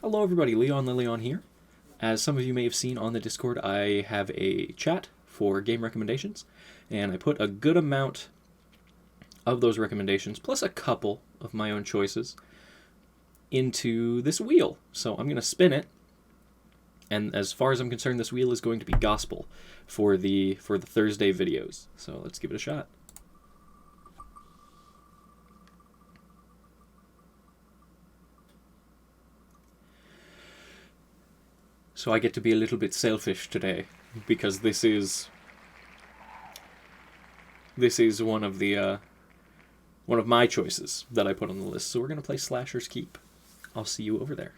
Hello everybody, Leon the Leon here. As some of you may have seen on the Discord, I have a chat for game recommendations, and I put a good amount of those recommendations, plus a couple of my own choices, into this wheel. So I'm going to spin it, and as far as I'm concerned, this wheel is going to be gospel for the Thursday videos. So let's give it a shot. So I get to be a little bit selfish today, because this is one of my choices that I put on the list. So we're gonna play Slasher's Keep. I'll see you over there.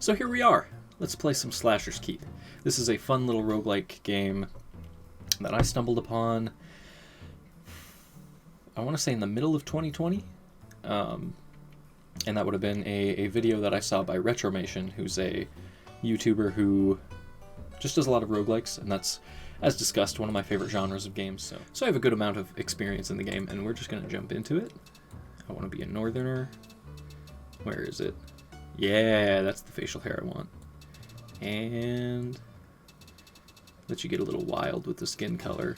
So here we are. Let's play some Slasher's Keep. This is a fun little roguelike game that I stumbled upon, I want to say in the middle of 2020. And that would have been a video that I saw by Retromation, who's a YouTuber who just does a lot of roguelikes, and that's, as discussed, one of my favorite genres of games. So I have a good amount of experience in the game, and we're just going to jump into it. I want to be a northerner. Where is it? Yeah, that's the facial hair I want. And let you get a little wild with the skin color.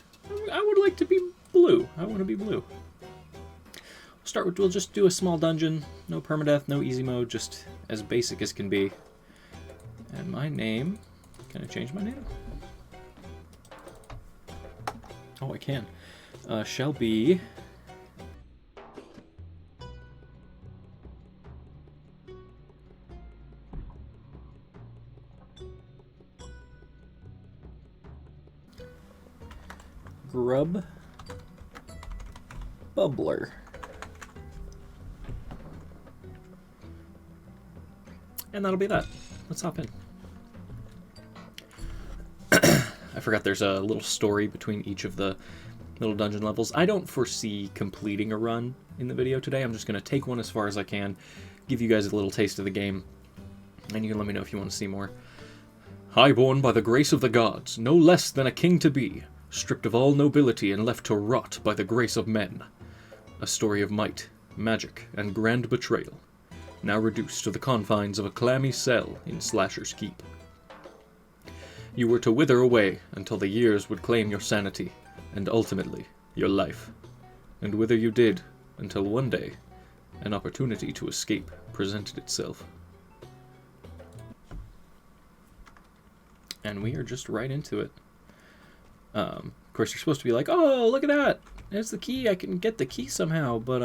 I would like to be blue. I want to be blue. We'll just do a small dungeon. No permadeath, no easy mode, just as basic as can be. And my name, can I change my name? Oh, I can. Shall be... Grub Bubbler. And that'll be that. Let's hop in. I forgot there's a little story between each of the little dungeon levels. I don't foresee completing a run in the video today. I'm just going to take one as far as I can, give you guys a little taste of the game, and you can let me know if you want to see more. Highborn by the grace of the gods, no less than a king to be, stripped of all nobility and left to rot by the grace of men. A story of might, magic, and grand betrayal, now reduced to the confines of a clammy cell in Slasher's Keep. You were to wither away until the years would claim your sanity, and ultimately, your life. And wither you did, until one day, an opportunity to escape presented itself. And we are just right into it. Of course, you're supposed to be like, oh, look at that! There's the key, I can get the key somehow, but,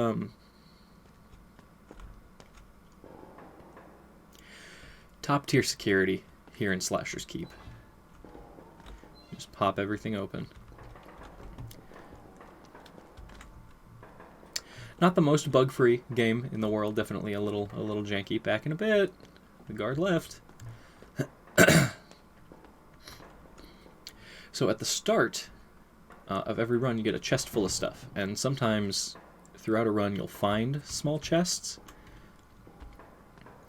top tier security here in Slasher's Keep. Just pop everything open. Not the most bug-free game in the world, definitely a little janky. Back in a bit. The guard left. So at the start of every run, you get a chest full of stuff, and sometimes throughout a run you'll find small chests,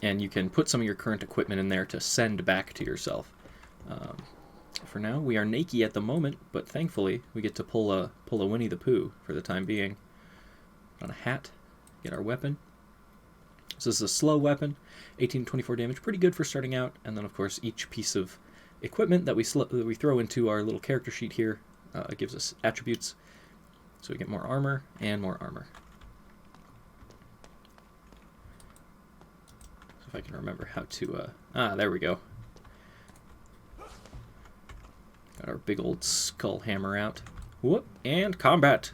and you can put some of your current equipment in there to send back to yourself. For now, we are naked at the moment, but thankfully we get to pull a Winnie the Pooh for the time being. Put on a hat, get our weapon. So this is a slow weapon, 18 to 24 damage, pretty good for starting out, and then of course each piece of equipment that we throw into our little character sheet here gives us attributes, so we get more armor and more armor. So if I can remember how to there we go. Got our big old skull hammer out. Whoop, and combat.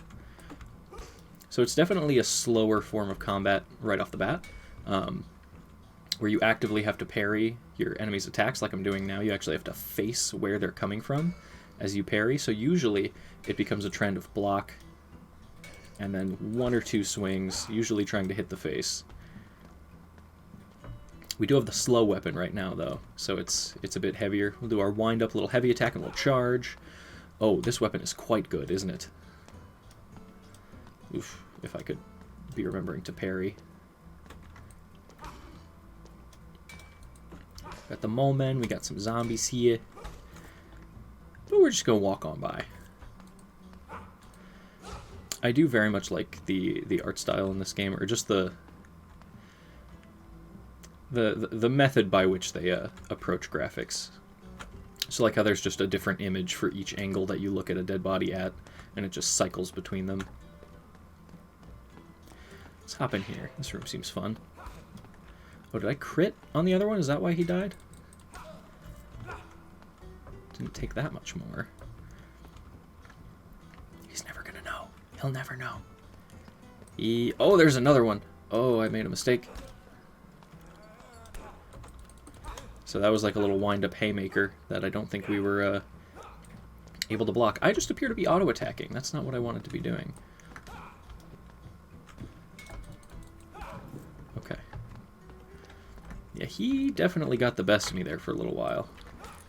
So it's definitely a slower form of combat right off the bat, where you actively have to parry your enemy's attacks like I'm doing now. You actually have to face where they're coming from as you parry. So usually it becomes a trend of block and then one or two swings, usually trying to hit the face. We do have the slow weapon right now though, so it's a bit heavier. We'll do our wind up little heavy attack and we'll charge. Oh, this weapon is quite good, isn't it? Oof, if I could be remembering to parry. Got the mole men, we got some zombies here. But we're just gonna walk on by. I do very much like the art style in this game, or just the method by which they approach graphics. So like how there's just a different image for each angle that you look at a dead body at, and it just cycles between them. Let's hop in here. This room seems fun. Oh, did I crit on the other one? Is that why he died? Didn't take that much more. He's never gonna know. He'll never know. Oh, there's another one. Oh, I made a mistake. So that was like a little wind-up haymaker that I don't think we were able to block. I just appear to be auto-attacking. That's not what I wanted to be doing. Okay. Yeah, he definitely got the best of me there for a little while.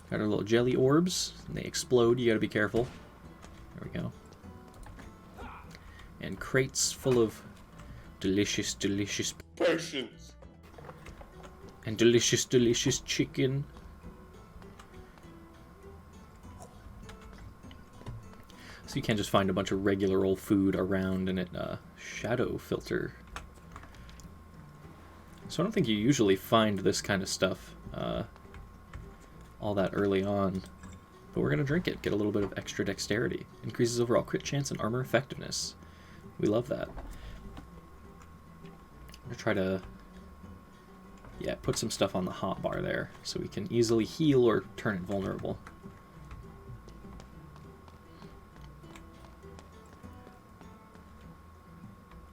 Got our little jelly orbs, and they explode. You gotta be careful. There we go. And crates full of delicious, delicious potions. And delicious, delicious chicken. So you can't just find a bunch of regular old food around and it shadow filter. So I don't think you usually find this kind of stuff all that early on. But we're going to drink it. Get a little bit of extra dexterity. Increases overall crit chance and armor effectiveness. We love that. I'm going to try to... yeah, put some stuff on the hotbar there so we can easily heal or turn it vulnerable.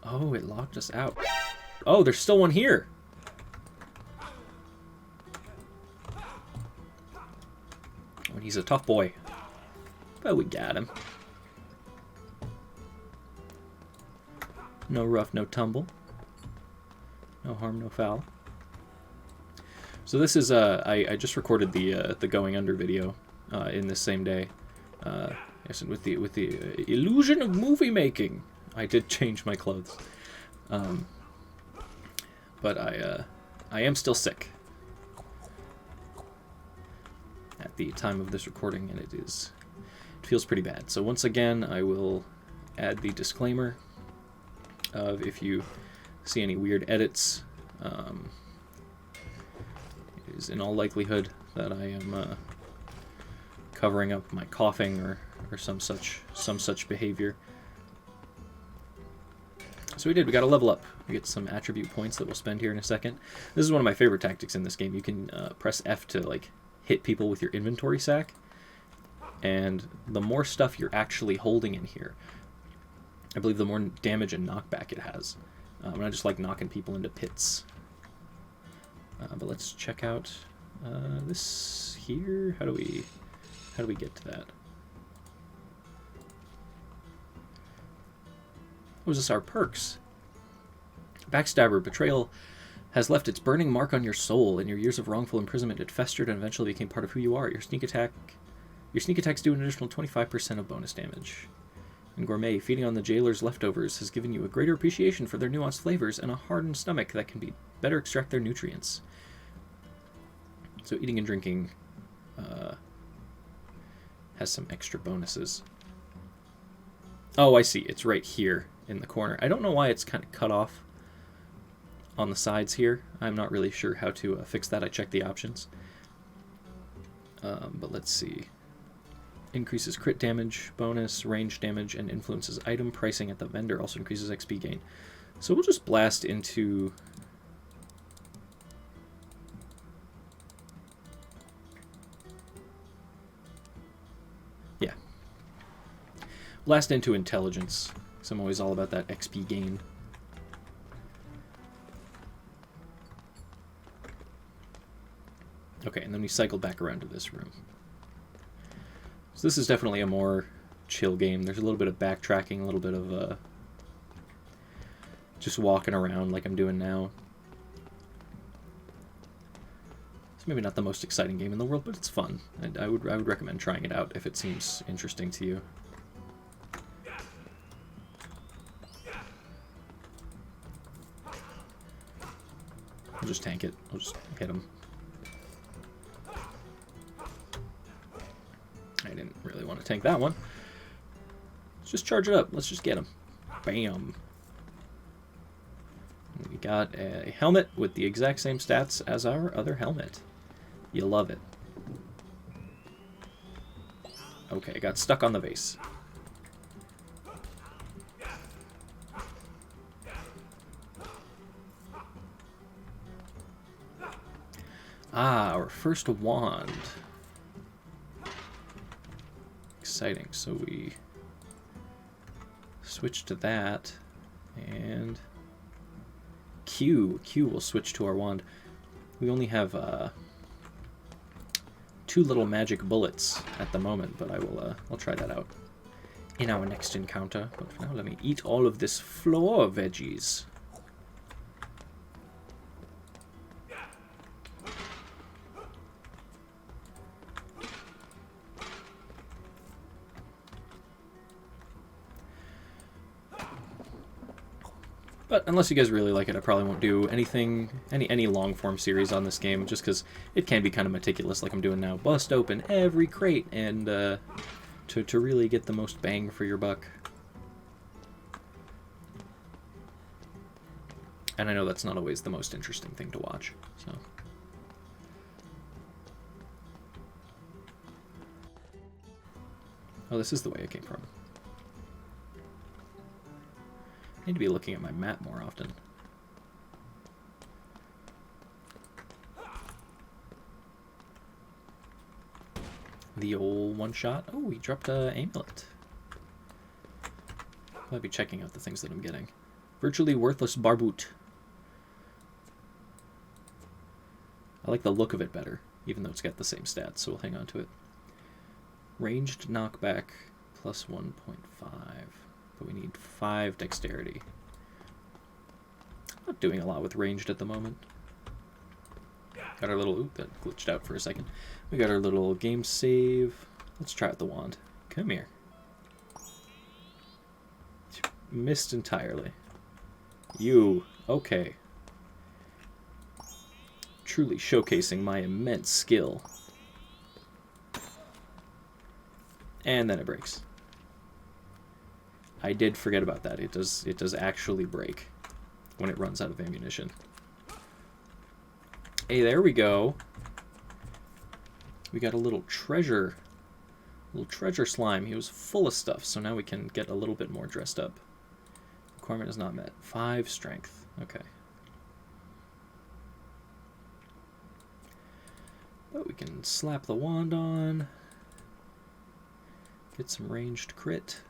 Oh, it locked us out. Oh, there's still one here! Oh, and he's a tough boy. But we got him. No rough, no tumble. No harm, no foul. So this is I just recorded the going under video in this same day. Yes, with the illusion of movie making. I did change my clothes, but I am still sick at the time of this recording, and it feels pretty bad. So once again, I will add the disclaimer of if you see any weird edits. It is in all likelihood that I am covering up my coughing or some such behavior. So we got a level up. We get some attribute points that we'll spend here in a second. This is one of my favorite tactics in this game. You can press F to like hit people with your inventory sack, and the more stuff you're actually holding in here, I believe the more damage and knockback it has. And I just like knocking people into pits. But let's check out this here. How do we get to that? Was this our perks? Backstabber, betrayal has left its burning mark on your soul. In your years of wrongful imprisonment, it festered and eventually became part of who you are. Your sneak attacks do an additional 25% of bonus damage. And Gourmet, feeding on the jailer's leftovers has given you a greater appreciation for their nuanced flavors and a hardened stomach that can better extract their nutrients. So eating and drinking has some extra bonuses. Oh, I see. It's right here in the corner. I don't know why it's kind of cut off on the sides here. I'm not really sure how to fix that. I checked the options. But let's see. Increases crit damage, bonus, range damage, and influences item pricing at the vendor. Also increases XP gain. So we'll just blast into... yeah. Blast into intelligence, because I'm always all about that XP gain. Okay, and then we cycle back around to this room. So this is definitely a more chill game. There's a little bit of backtracking, a little bit of just walking around like I'm doing now. It's maybe not the most exciting game in the world, but it's fun. I would recommend trying it out if it seems interesting to you. I'll just tank it. I'll just hit him. I didn't really want to tank that one. Let's just charge it up. Let's just get him. Bam. We got a helmet with the exact same stats as our other helmet. You love it. Okay, got stuck on the vase. Ah, our first wand. Exciting. So we switch to that, and Q will switch to our wand. We only have 2 little magic bullets at the moment, but I'll try that out in our next encounter. But for now, let me eat all of this floor veggies. But unless you guys really like it, I probably won't do anything, any long form series on this game, just because it can be kind of meticulous like I'm doing now. Bust open every crate and to really get the most bang for your buck. And I know that's not always the most interesting thing to watch, so. Oh, this is the way I came from. I need to be looking at my map more often. The old one-shot. Oh, he dropped an amulet. I'll be checking out the things that I'm getting. Virtually worthless barboot. I like the look of it better, even though it's got the same stats, so we'll hang on to it. Ranged knockback plus 1.5. But we need 5 dexterity. I'm not doing a lot with ranged at the moment. Got our little... Ooh, that glitched out for a second. We got our little game save. Let's try out the wand. Come here. Missed entirely. You. Okay. Truly showcasing my immense skill. And then it breaks. I did forget about that. It does actually break when it runs out of ammunition. Hey, there we go. We got a little treasure slime. He was full of stuff, so now we can get a little bit more dressed up. Requirement is not met. 5 strength. Okay. But we can slap the wand on. Get some ranged crit.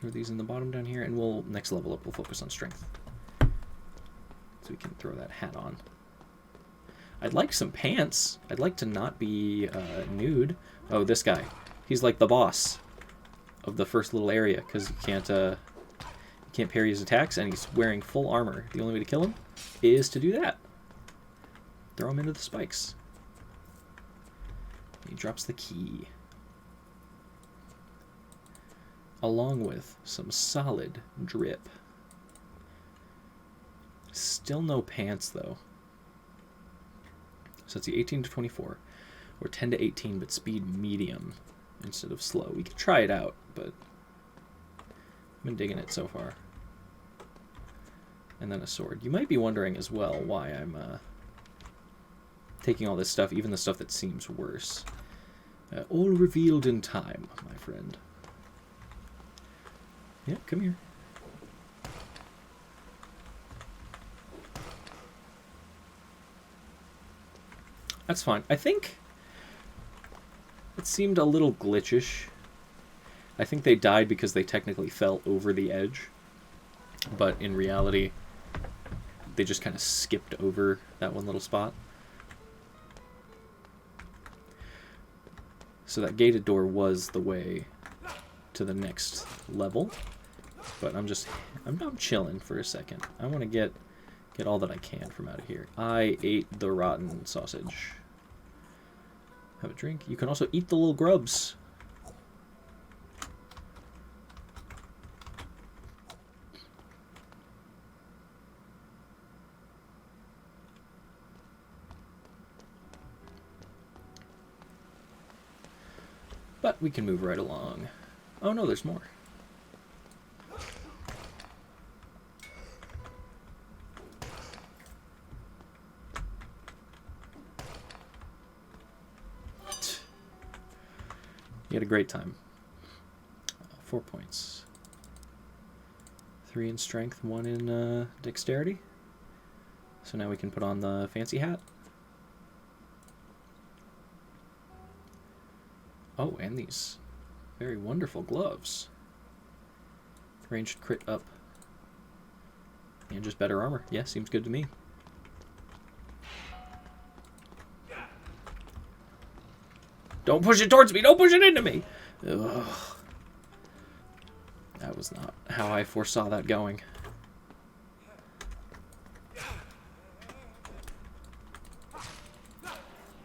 Are these in the bottom down here? And we'll, next level up, we'll focus on strength. So we can throw that hat on. I'd like some pants. I'd like to not be nude. Oh, this guy. He's like the boss of the first little area, because you can't parry his attacks, and he's wearing full armor. The only way to kill him is to do that. Throw him into the spikes. He drops the key. Along with some solid drip. Still no pants, though. So it's the 18 to 24, or 10 to 18, but speed medium instead of slow. We could try it out, but I've been digging it so far. And then a sword. You might be wondering as well why I'm taking all this stuff, even the stuff that seems worse. All revealed in time, my friend. Yeah, come here. That's fine. I think it seemed a little glitchish. I think they died because they technically fell over the edge. But in reality, they just kind of skipped over that one little spot. So that gated door was the way to the next level. But I'm chilling for a second. I want to get all that I can from out of here. I ate the rotten sausage. Have a drink. You can also eat the little grubs. But we can move right along. Oh no, there's more. You had a great time. 4 points. 3 in strength, 1 in dexterity. So now we can put on the fancy hat. Oh, and these very wonderful gloves. Ranged crit up. And just better armor. Yeah, seems good to me. Don't push it towards me! Don't push it into me! Ugh. That was not how I foresaw that going.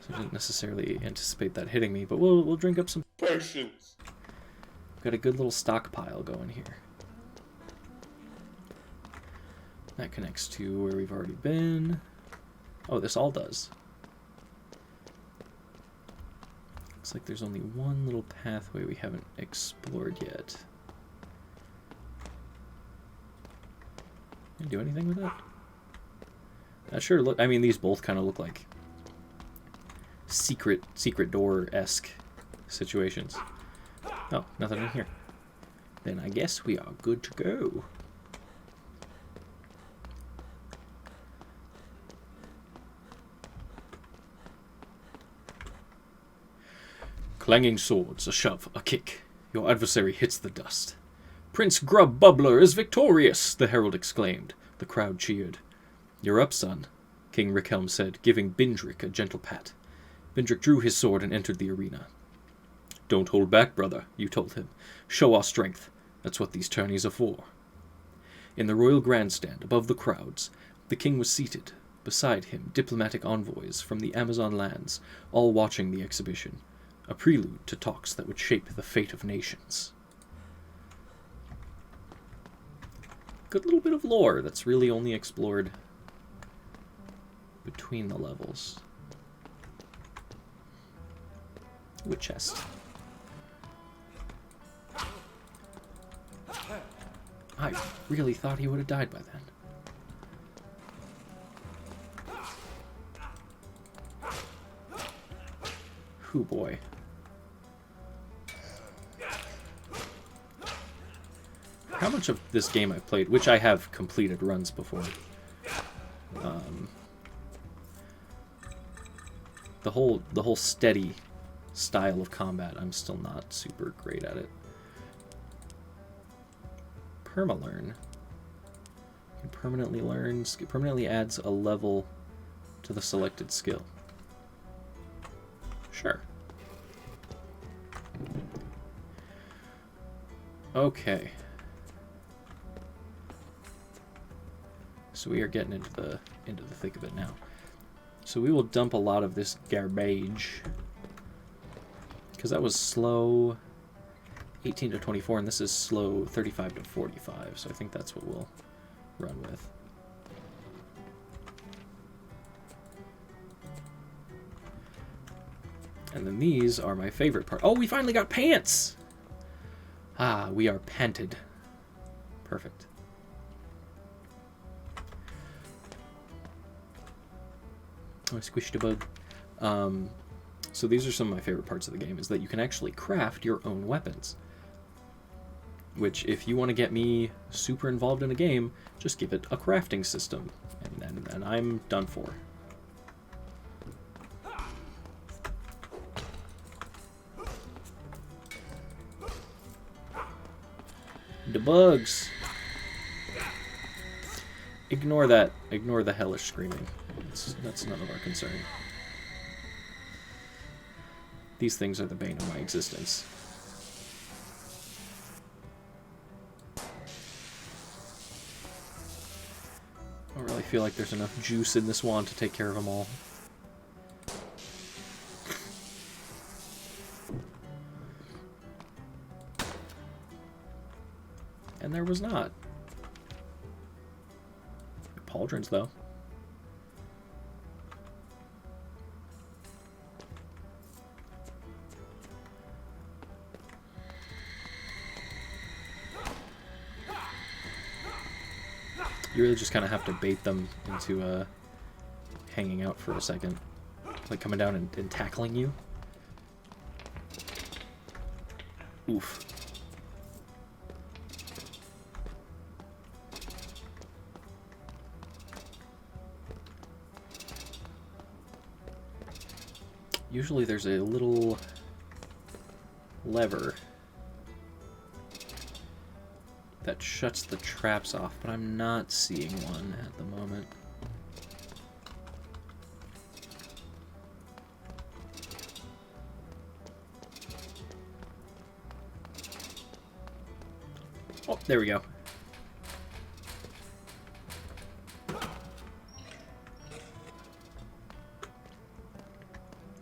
So I didn't necessarily anticipate that hitting me, but we'll drink up some potions. Got a good little stockpile going here. That connects to where we've already been. Oh, this all does. Looks like there's only one little pathway we haven't explored yet. Can you do anything with that? Not sure. Look, I mean, these both kind of look like secret door-esque situations. Oh, nothing in here. Then I guess we are good to go. Clanging swords, a shove, a kick. Your adversary hits the dust. Prince Grub Bubbler is victorious, the herald exclaimed. The crowd cheered. You're up, son, King Rickhelm said, giving Bindrick a gentle pat. Bindrick drew his sword and entered the arena. Don't hold back, brother, you told him. Show our strength. That's what these tourneys are for. In the royal grandstand, above the crowds, the king was seated. Beside him, diplomatic envoys from the Amazon lands, all watching the exhibition. A prelude to talks that would shape the fate of nations. Good little bit of lore that's really only explored between the levels. Wood chest. I really thought he would have died by then. Hoo boy. How much of this game I've played, which I have completed runs before. The whole steady style of combat, I'm still not super great at it. Permalearn. You can permanently learn. It permanently adds a level to the selected skill. Sure. Okay. So we are getting into the thick of it now. So we will dump a lot of this garbage, because that was slow 18 to 24, and this is slow 35 to 45. So I think that's what we'll run with. And then these are my favorite part. Oh, we finally got pants! Ah, we are panted. Perfect. Oh, I squished a bug. So these are some of my favorite parts of the game, is that you can actually craft your own weapons. Which, if you want to get me super involved in a game, just give it a crafting system, and I'm done for. The bugs! Ignore that. Ignore the hellish screaming. That's none of our concern. These things are the bane of my existence. I don't really feel like there's enough juice in this wand to take care of them all. And there was not. Pauldrons, though. You really just kind of have to bait them into hanging out for a second. Like coming down and tackling you. Oof. Usually there's a little lever that shuts the traps off, but I'm not seeing one at the moment. Oh, there we go.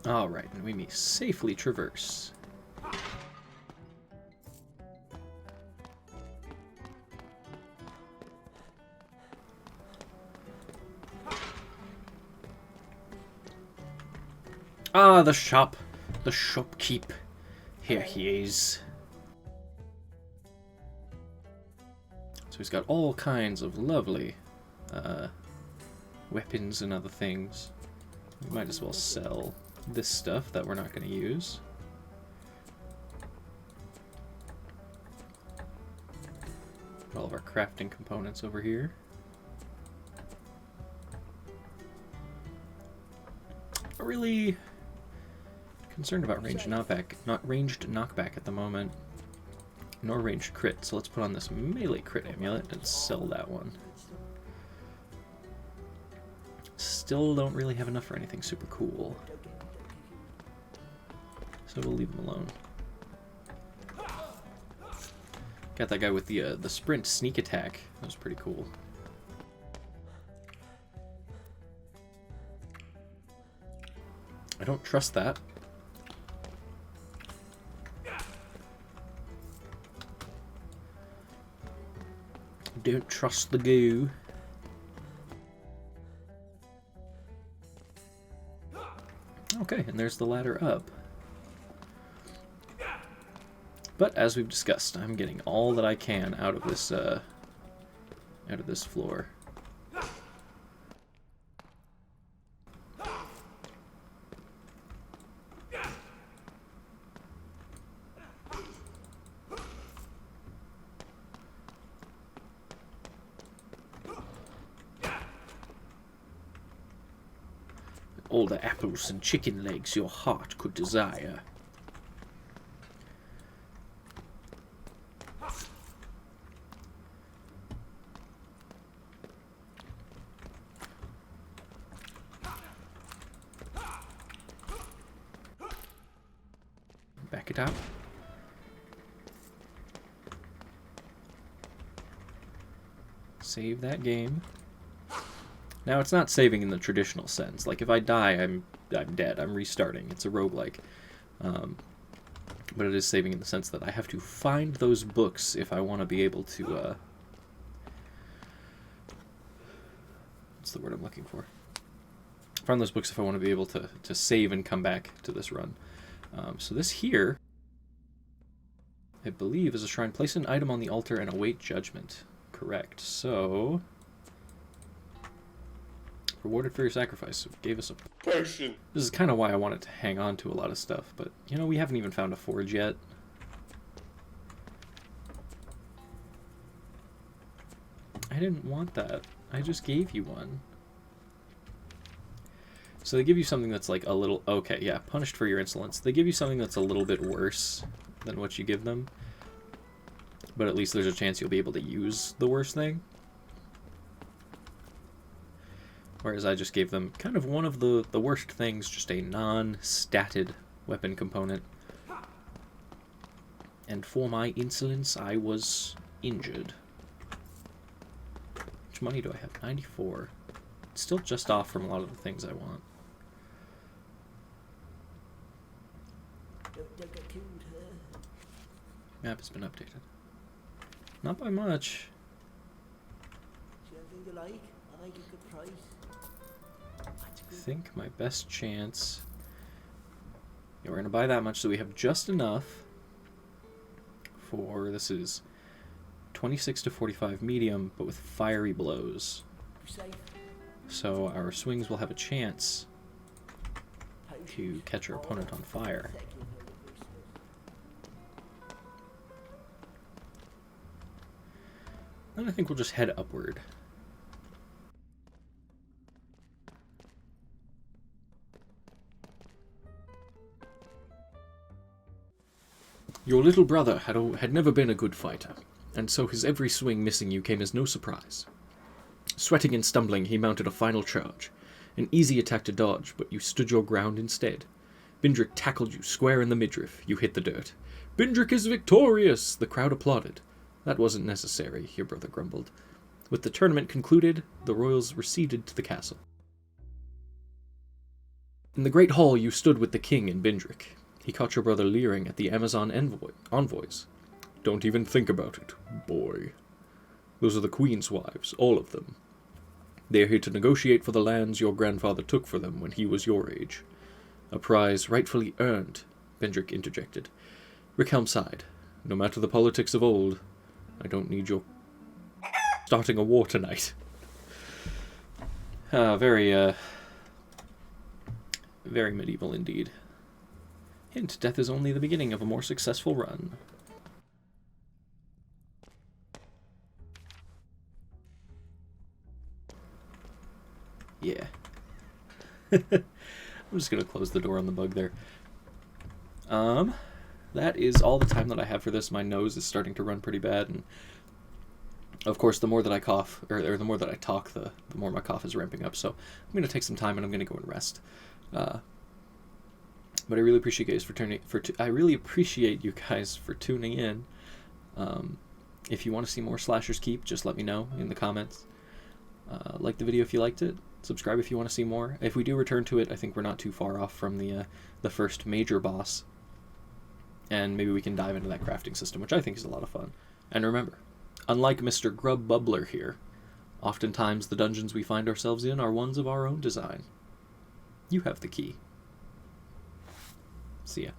Alright, and we may safely traverse. Ah, the shop. The shopkeep. Here he is. So he's got all kinds of lovely weapons and other things. We might as well sell this stuff that we're not going to use. Put all of our crafting components over here. Not really concerned about ranged knockback at the moment, nor ranged crit. So let's put on this melee crit amulet and sell that one. Still don't really have enough for anything super cool, so we'll leave him alone. Got that guy with the sprint sneak attack. That was pretty cool. I don't trust that. Don't trust the goo. Okay, and there's the ladder up. But as we've discussed, I'm getting all that I can out of this floor. All the apples and chicken legs your heart could desire. Back it up. Save that game. Now, it's not saving in the traditional sense. Like, if I die, I'm dead. I'm restarting. It's a roguelike. But it is saving in the sense that I have to find those books if I want to be able to, what's the word I'm looking for? Find those books if I want to be able to save and come back to this run. So this here, I believe, is a shrine. Place an item on the altar and await judgment. Correct. So... rewarded for your sacrifice. So it gave us a potion. This is kind of why I wanted to hang on to a lot of stuff, but you know, we haven't even found a forge yet. I didn't want that. I just gave you one. So they give you something that's like a little... okay, yeah, punished for your insolence. They give you something that's a little bit worse than what you give them, but at least there's a chance you'll be able to use the worst thing. Whereas I just gave them kind of one of the worst things, just a non-statted weapon component. And for my insolence, I was injured. How much money do I have? 94. It's still just off from a lot of the things I want. Map has been updated. Not by much. I think my best chance... yeah, we're going to buy that much so we have just enough for... this is 26 to 45 medium, but with fiery blows. So our swings will have a chance to catch our opponent on fire. Then I think we'll just head upward. Your little brother had never been a good fighter, and so his every swing missing you came as no surprise. Sweating and stumbling, he mounted a final charge. An easy attack to dodge, but you stood your ground instead. Bindrick tackled you square in the midriff. You hit the dirt. "Bindrick is victorious!" The crowd applauded. "That wasn't necessary," your brother grumbled. With the tournament concluded, the royals receded to the castle. In the great hall you stood with the king and Bindrick. He caught your brother leering at the Amazon envoys. "Don't even think about it, boy. Those are the queen's wives, all of them. They are here to negotiate for the lands your grandfather took for them when he was your age. A prize rightfully earned," Bindrick interjected. Rickhelm sighed. "No matter the politics of old, I don't need your starting a war tonight." Very medieval indeed. Hint, death is only the beginning of a more successful run. Yeah. I'm just going to close the door on the bug there. That is all the time that I have for this. My nose is starting to run pretty bad, and of course, the more that I cough, or the more that I talk, the more my cough is ramping up. So I'm going to take some time and I'm going to go and rest. But I really appreciate you guys you guys for tuning in. If you want to see more Slashers Keep, just let me know in the comments. Like the video if you liked it. Subscribe if you want to see more. If we do return to it, I think we're not too far off from the first major boss. And maybe we can dive into that crafting system, which I think is a lot of fun. And remember, unlike Mr. Grub Bubbler here, oftentimes the dungeons we find ourselves in are ones of our own design. You have the key. See ya.